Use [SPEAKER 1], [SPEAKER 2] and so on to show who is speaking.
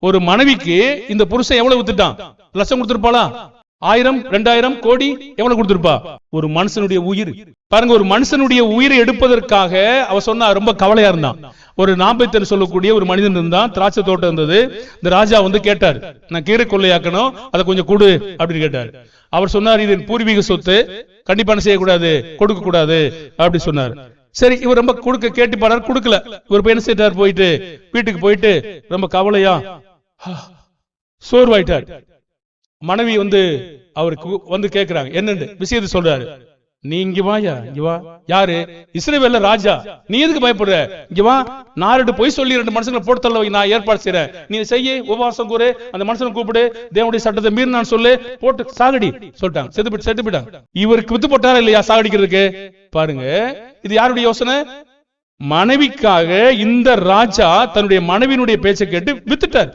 [SPEAKER 1] ஒரு மனைவிக்கு இந்த புருஷன் எவ்வளவு வித்துட்டான்? லட்சம் கொடுத்திருப்பாளா? 1000, 2000, கோடி எவ்வளவு கொடுத்திருப்பா? ஒரு மனுஷனுடைய உயிர் பாருங்க. ஒரு மனுஷனுடைய உயிரை எடுப்பதற்காக அவ சொன்னா ரொம்ப கவலையா இருந்தான். ஒரு நாபேத்தர் சொல்லக்கூடிய ஒரு மனிதன் இருந்தான், திராட்சை தோட்டம் இருந்தது. இந்த ராஜா வந்து கேட்டார், நான் கீரை கொள்ளையாக்கணும், அதை கொஞ்சம் கொடு அப்படின்னு கேட்டார். அவர் சொன்னார், இது பூர்வீக சொத்து, கண்டிப்பா செய்யக்கூடாது, கொடுக்க கூடாது அப்படி சொன்னார். சரி, இவர் ரொம்ப கொடுக்க கேட்டு பாடார், கொடுக்கல. இவர் என்ன செய்தார், போயிட்டு வீட்டுக்கு போயிட்டு ரொம்ப கவலையா சோர்வாயிட்டார். மனைவி வந்து அவருக்கு வந்து கேட்கிறாங்க, என்னன்னு விஷயத்தை சொல்றாரு. நீ இங்க வாயா, இங்க வா. யாரு? இஸ்ரவேல்ல ராஜா. நீ எதுக்கு பயப்படுற? இங்க வா. நான் 2 பொய் சொல்லி 2 மனுஷங்களை போட்டு தள்ள நான் ஏற்பாடு செய்யறேன். நீ செய்ய, உபவாசம் கூறு, அந்த மனுஷனை கூப்பிடு, தேவனுடைய சட்டத்தை மீறி நான் சொல்லு, போட்டு சாகடி சொல்லிட்டாங்க. செத்து போயிட்டாங்க. இவருக்கு வித்து போட்டாரா இல்லையா சாகடிக்கிறதுக்கு? பாருங்க, இது யாருடைய யோசனை? மனைவிக்காக இந்த ராஜா தன்னுடைய மனைவியினுடைய பேச்சை கேட்டு வித்துட்டார்.